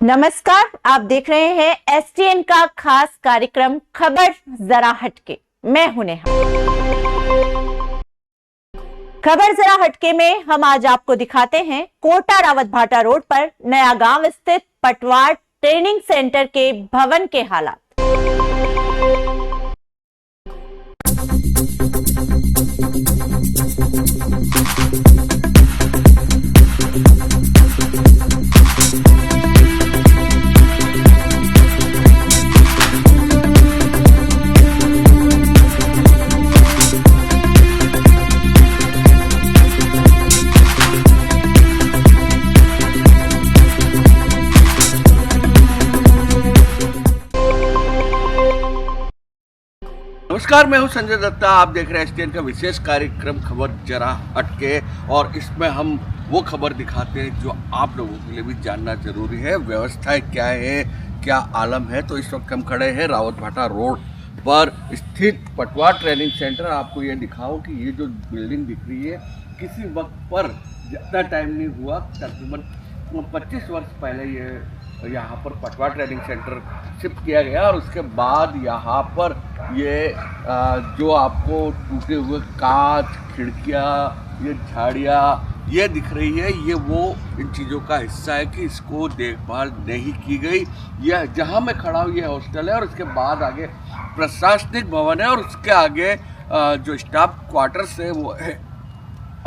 नमस्कार, आप देख रहे हैं एसटीएन का खास कार्यक्रम खबर जरा हटके। मैं हूं नेहा। खबर जरा हटके में हम आज आपको दिखाते हैं कोटा रावत भाटा रोड पर नया गांव स्थित पटवार ट्रेनिंग सेंटर के भवन के हालात। नमस्कार, मैं हूं संजय दत्ता। आप देख रहे हैं एसटीएन का विशेष कार्यक्रम खबर जरा हटके, और इसमें हम वो खबर दिखाते हैं जो आप लोगों के लिए भी जानना जरूरी है। व्यवस्थाएं क्या है, क्या आलम है। तो इस वक्त हम खड़े हैं रावत भाटा रोड पर स्थित पटवार ट्रेनिंग सेंटर। आपको ये दिखाओ कि ये जो बिल्डिंग दिख रही है, किसी वक्त पर ज़्यादा टाइम नहीं हुआ, तकरीबन 25 वर्ष पहले ये यहाँ पर पटवार ट्रेनिंग सेंटर शिफ्ट किया गया, और उसके बाद यहाँ पर ये जो आपको टूटे हुए कांच, खिड़कियाँ, ये झाड़ियाँ ये दिख रही है, ये वो इन चीज़ों का हिस्सा है कि इसको देखभाल नहीं की गई। यह जहाँ मैं खड़ा हूँ ये हॉस्टल है, और उसके बाद आगे प्रशासनिक भवन है, और उसके आगे जो स्टाफ क्वार्टर्स है वो है।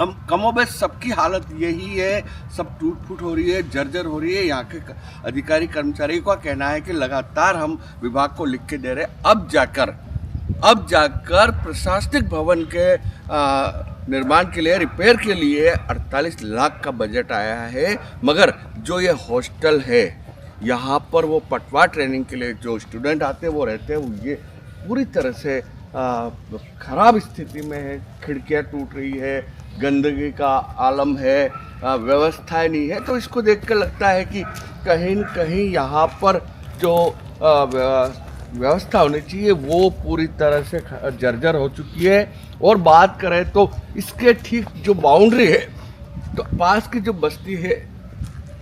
हम कमोबेश सबकी हालत यही है, सब टूट फूट हो रही है, जर्जर हो रही है। यहाँ के अधिकारी कर्मचारी का कहना है कि लगातार हम विभाग को लिख के दे रहे हैं। अब जाकर प्रशासनिक भवन के निर्माण के लिए, रिपेयर के लिए 48 लाख का बजट आया है, मगर जो ये हॉस्टल है यहाँ पर वो पटवार ट्रेनिंग के लिए जो स्टूडेंट आते हैं वो रहते हैं, वो ये पूरी तरह से खराब स्थिति में है। खिड़कियाँ टूट रही है, गंदगी का आलम है, व्यवस्थाएं नहीं है। तो इसको देखकर लगता है कि कहीं न कहीं यहाँ पर जो व्यवस्था होनी चाहिए वो पूरी तरह से जर्जर हो चुकी है। और बात करें तो इसके ठीक जो बाउंड्री है, तो पास की जो बस्ती है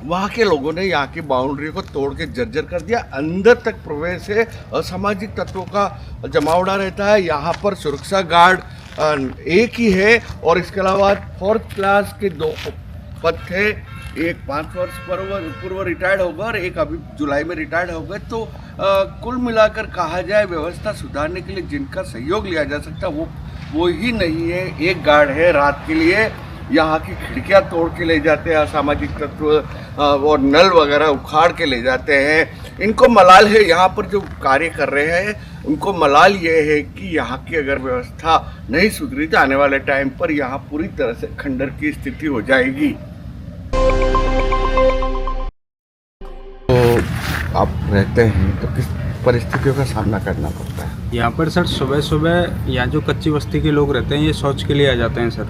वहाँ के लोगों ने यहाँ की बाउंड्री को तोड़ के जर्जर कर दिया। अंदर तक प्रवेश है, असामाजिक तत्वों का जमावड़ा रहता है। यहाँ पर सुरक्षा गार्ड एक ही है, और इसके अलावा 4th क्लास के 2 पद थे। एक 5 वर्ष पूर्व रिटायर्ड होगा और एक अभी जुलाई में रिटायर्ड हो गए। तो कुल मिलाकर कहा जाए, व्यवस्था सुधारने के लिए जिनका सहयोग लिया जा सकता वो ही नहीं है। एक गार्ड है रात के लिए, यहाँ की खिड़कियाँ तोड़ के ले जाते हैं असामाजिक तत्व, और नल वगैरह उखाड़ के ले जाते हैं। इनको मलाल है, यहाँ पर जो कार्य कर रहे हैं उनको मलाल ये है कि यहाँ की अगर व्यवस्था नहीं सुधरी तो आने वाले टाइम पर यहाँ पूरी तरह से खंडर की स्थिति हो जाएगी। तो आप रहते हैं तो किस परिस्थितियों का सामना करना पड़ता है? यहाँ पर सर सुबह सुबह यहाँ जो कच्ची बस्ती के लोग रहते हैं ये शौच के लिए आ जाते हैं सर,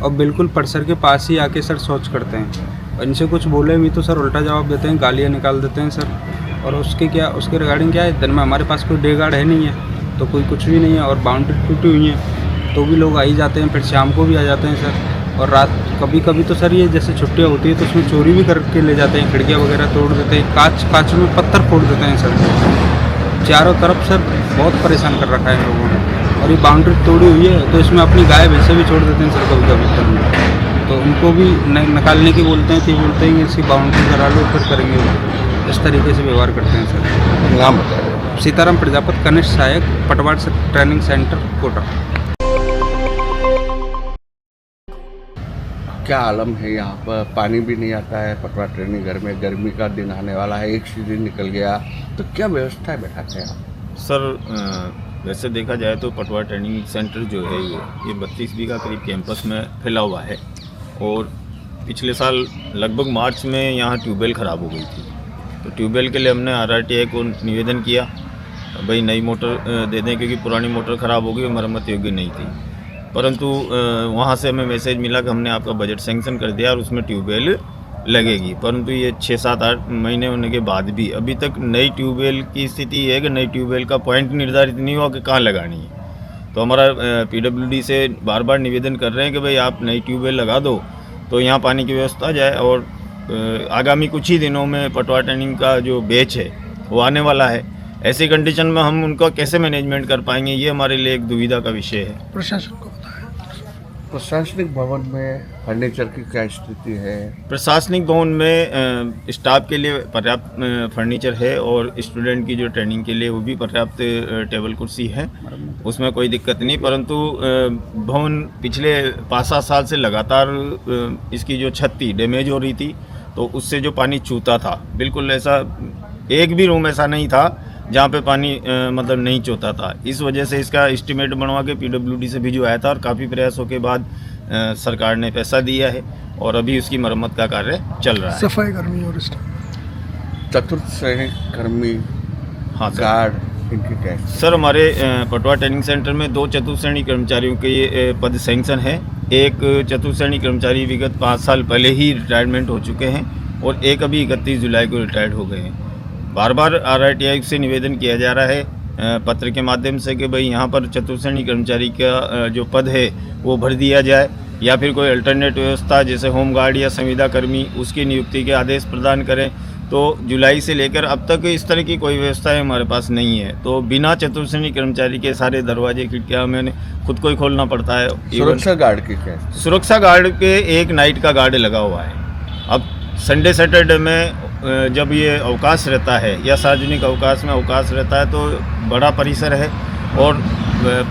और बिल्कुल परिसर के पास ही आके सर शौच करते हैं। और इनसे कुछ बोले भी तो सर उल्टा जवाब देते हैं, गालियाँ निकाल देते हैं सर। और उसके रिगार्डिंग क्या है, दिन में हमारे पास कोई डे गार्ड है नहीं है, तो कोई कुछ भी नहीं है, और बाउंड्री टूटी हुई है तो भी लोग आ ही जाते हैं, फिर शाम को भी आ जाते हैं सर। और रात कभी कभी तो सर ये जैसे छुट्टियाँ होती है तो उसमें चोरी भी करके ले जाते हैं, खिड़कियाँ वगैरह तोड़ देते हैं, कांच में पत्थर फोड़ देते हैं सर। चारों तरफ सर बहुत परेशान कर रखा है इन लोगों ने। और ये बाउंड्री तोड़ी हुई है तो इसमें अपनी गाय भैंसे भी छोड़ देते हैं सर कभी कभी। तो उनको भी निकालने की बोलते हैं, तो बोलते हैं कि इसकी बाउंड्री करा लो फिर करेंगे। इस तरीके से व्यवहार करते हैं सर। नाम बताइए। सीताराम प्रजापति, कनिष्ठ सहायक, पटवार ट्रेनिंग सेंटर, कोटा। क्या आलम है यहाँ पर? पानी भी नहीं आता है पटवार ट्रेनिंग घर में। गर्मी का दिन आने वाला है, एक सीजन निकल गया, तो क्या व्यवस्था है बैठाते हैं आप? सर वैसे देखा जाए तो पटवार ट्रेनिंग सेंटर जो है ये 32 बीघा करीब कैंपस में फैला हुआ है। और पिछले साल लगभग मार्च में यहाँ ट्यूबवेल ख़राब हो गई थी, तो ट्यूबवेल के लिए हमने RRTI को निवेदन किया भाई नई मोटर दे दें, क्योंकि पुरानी मोटर ख़राब हो गई और मरम्मत योग्य नहीं थी। परंतु वहाँ से हमें मैसेज मिला कि हमने आपका बजट सेंक्शन कर दिया और उसमें ट्यूबवेल लगेगी। परंतु ये 6-7-8 महीने होने के बाद भी अभी तक नई ट्यूबवेल की स्थिति है कि नई ट्यूबवेल का पॉइंट निर्धारित नहीं हुआ कि कहाँ लगानी है। तो हमारा PWD से बार बार निवेदन कर रहे हैं कि भाई आप नई ट्यूबवेल लगा दो तो यहाँ पानी की व्यवस्था आ जाए। और आगामी कुछ ही दिनों में पटवा ट्रेनिंग का जो बैच है वो आने वाला है। ऐसी कंडीशन में हम उनका कैसे मैनेजमेंट कर पाएंगे, ये हमारे लिए एक दुविधा का विषय है। प्रशासन को बताया। प्रशासनिक भवन में फर्नीचर की क्या स्थिति है? प्रशासनिक भवन में स्टाफ के लिए पर्याप्त फर्नीचर है और स्टूडेंट की जो ट्रेनिंग के लिए वो भी पर्याप्त टेबल कुर्सी है, उसमें कोई दिक्कत नहीं। परंतु भवन पिछले 5-7 साल से लगातार इसकी जो छत थी डैमेज हो रही थी, तो उससे जो पानी चूता था, बिल्कुल ऐसा एक भी रूम ऐसा नहीं था जहाँ पे पानी मतलब नहीं चोता था। इस वजह से इसका एस्टीमेट बनवा के पीडब्ल्यूडी से भिजवाया था और काफ़ी प्रयासों के बाद सरकार ने पैसा दिया है और अभी उसकी मरम्मत का कार्य चल रहा है। सफाई कर्मी और चतुर्थ श्रेणी कर्मी, हाँ सर। गार्ड, इनकी क्या? सर हमारे पटवा ट्रेनिंग सेंटर में 2 चतुर्श्रेणी कर्मचारियों के पद सैंक्शन है। एक चतुर्श्रेणी कर्मचारी विगत 5 साल पहले ही रिटायरमेंट हो चुके हैं और एक अभी 31 जुलाई को रिटायर्ड हो गए हैं। बार बार RITI से निवेदन किया जा रहा है पत्र के माध्यम से कि भाई यहाँ पर चतुर्श्रेणी कर्मचारी का जो पद है वो भर दिया जाए, या फिर कोई अल्टरनेट व्यवस्था जैसे होम गार्ड या संविदा कर्मी उसकी नियुक्ति के आदेश प्रदान करें। तो जुलाई से लेकर अब तक इस तरह की कोई व्यवस्था हमारे पास नहीं है, तो बिना चतुर्श्रेणी कर्मचारी के सारे दरवाजे खिड़कियाँ हमें खुद को ही खोलना पड़ता है। सुरक्षा गार्ड की क्या? सुरक्षा गार्ड पे एक नाइट का गार्ड लगा हुआ है। अब संडे सैटरडे में जब ये अवकाश रहता है या सार्वजनिक अवकाश में अवकाश रहता है तो बड़ा परिसर है और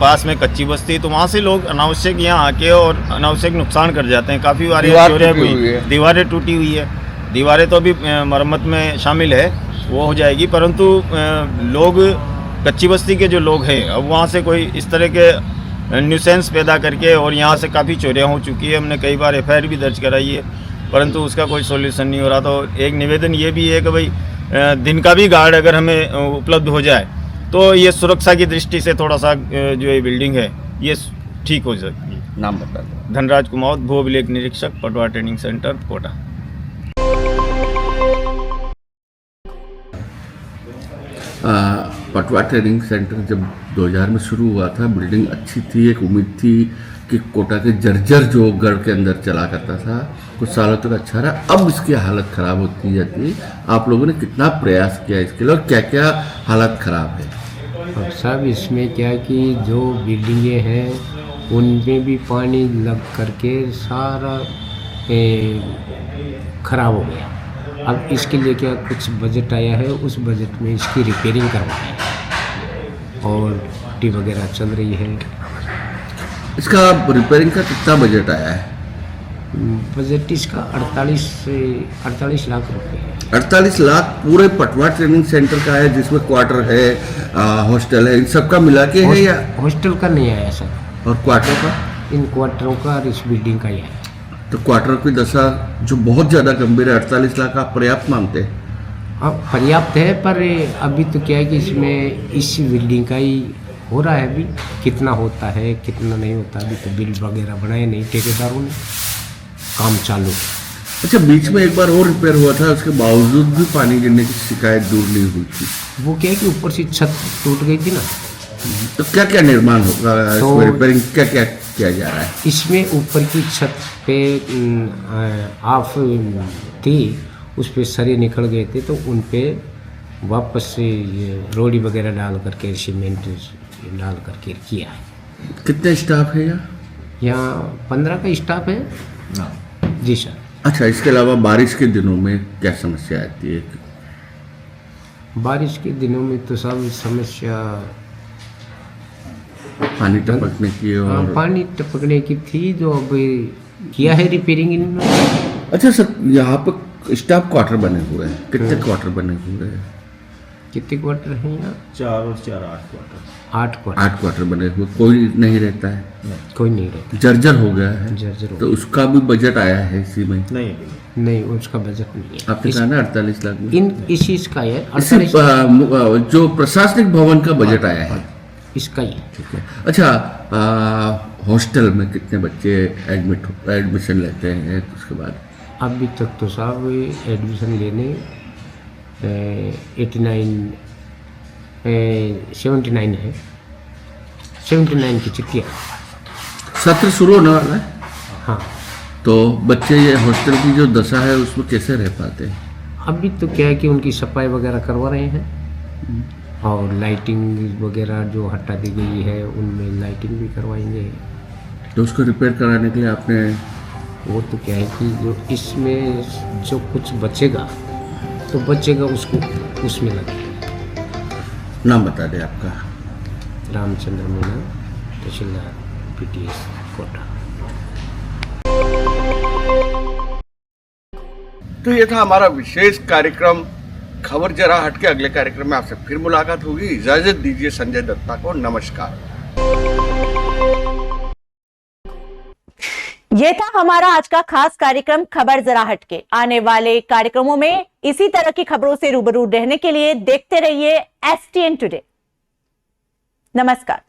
पास में कच्ची बस्ती, तो वहाँ से लोग अनावश्यक यहाँ आके और अनावश्यक नुकसान कर जाते हैं। काफ़ी बार दीवारें टूटी हुई है, दीवारें तो अभी मरम्मत में शामिल है, वो हो जाएगी। परंतु लोग कच्ची बस्ती के जो लोग हैं अब वहाँ से कोई इस तरह के न्यूसेंस पैदा करके, और यहाँ से काफ़ी चोरियाँ हो चुकी है, हमने कई बार FIR भी दर्ज कराई है, परंतु उसका कोई सॉल्यूशन नहीं हो रहा। तो एक निवेदन ये भी है कि भाई दिन का भी गार्ड अगर हमें उपलब्ध हो जाए तो ये सुरक्षा की दृष्टि से थोड़ा सा जो ये बिल्डिंग है ये ठीक हो सकती है। नाम बता दो। धनराज कुमार, भू अभिलेख निरीक्षक, Patwa training centre, Kota. Patwa training centre जब 2000 में शुरू हुआ था, बिल्डिंग अच्छी थी, एक उम्मीद थी कि कोटा के जर्जर जो गढ़ के अंदर चला करता था कुछ सालों तक अच्छा रहा, अब इसकी हालत ख़राब होती जाती है। आप लोगों ने कितना प्रयास किया इसके लिए और क्या क्या हालत ख़राब है? अब साहब इसमें क्या कि जो बिल्डिंगें हैं उनमें भी पानी लग करके सारा ख़राब हो गया। अब इसके लिए क्या कुछ बजट आया है, उस बजट में इसकी रिपेयरिंग करवाएं और टी वगैरह चल रही है। इसका रिपेयरिंग का कितना बजट आया है? बजट इसका 48 लाख रुपए है। 48 लाख पूरे पटवा ट्रेनिंग सेंटर का है, जिसमें क्वार्टर है, हॉस्टल है, इन सब का मिला के है या? हॉस्टल का नहीं आया सर। और क्वार्टर का? इन क्वार्टरों का और इस बिल्डिंग का ही है। तो क्वार्टर की दशा जो बहुत ज़्यादा गंभीर है, 48 लाख आप पर्याप्त मानते हैं? अब पर्याप्त है, पर अभी तो क्या है कि इसमें इस बिल्डिंग का ही हो रहा है। अभी कितना होता है कितना नहीं होता, अभी तो बिल वगैरह बनाए नहीं ठेकेदारों ने, काम चालू। अच्छा, बीच में एक बार और रिपेयर हुआ था, उसके बावजूद भी पानी गिरने की शिकायत दूर नहीं हुई थी। वो क्या है कि ऊपर से छत टूट गई थी ना, तो क्या क्या निर्माण होगा, तो रिपेयरिंग क्या क्या किया जा रहा है? इसमें ऊपर की छत पे ऑफ थी, उस पे सरे निकल गए थे, तो उन पे वापस से ये रोड़ी वगैरह डाल करके सीमेंट डाल करके किया है। कितने स्टाफ है यहाँ? यहाँ 15 का स्टाफ है जी सर। अच्छा, इसके अलावा बारिश के दिनों में क्या समस्या आती है? बारिश के दिनों में तो सब समस्या पानी टपकने की और पानी टपकने की थी, जो अब किया है रिपेयरिंग इन्होंने। अच्छा सर, यहाँ पर स्टाफ क्वार्टर बने हुए हैं, कितने क्वार्टर बने हुए हैं? कितने क्वार्टर हैं यहाँ? 4 और 4 8 क्वार्टर। 8 क्वार्टर बने हुए, कोई नहीं रहता है? कोई नहीं रहता, जर्जर हो गया है। जर्जर हो तो उसका भी बजट आया है इसी में? नहीं, उसका बजट नहीं है। आपने कहा ना 48 लाख में? इस चीज का है, जो प्रशासनिक भवन का बजट आया है इसका ही। ठीक है। अच्छा, हॉस्टल में कितने बच्चे एडमिशन लेते हैं? उसके बाद अभी तक तो साहब एडमिशन लेने 79 है, 79 की चिट्ठियाँ। सत्र शुरू होने वाला है? हाँ, तो बच्चे ये हॉस्टल की जो दशा है उसमें कैसे रह पाते हैं? अभी तो क्या है कि उनकी सफाई वगैरह करवा रहे हैं और लाइटिंग वगैरह जो हटा दी गई है उनमें लाइटिंग भी करवाएंगे। तो उसको रिपेयर कराने के लिए आपने वो तो क्या है कि जो इसमें जो कुछ बचेगा तो बचेगा उसको उसमें लगेगा। नाम बता दें आपका। रामचंद्र मीना, तहसीलदार PTS कोटा। तो ये था हमारा विशेष कार्यक्रम खबर जरा हटके। अगले कार्यक्रम में आपसे फिर मुलाकात होगी। इजाजत दीजिए संजय दत्ता को। नमस्कार। ये था हमारा आज का खास कार्यक्रम खबर जरा हटके। आने वाले कार्यक्रमों में इसी तरह की खबरों से रूबरू रहने के लिए देखते रहिए STN टुडे। नमस्कार।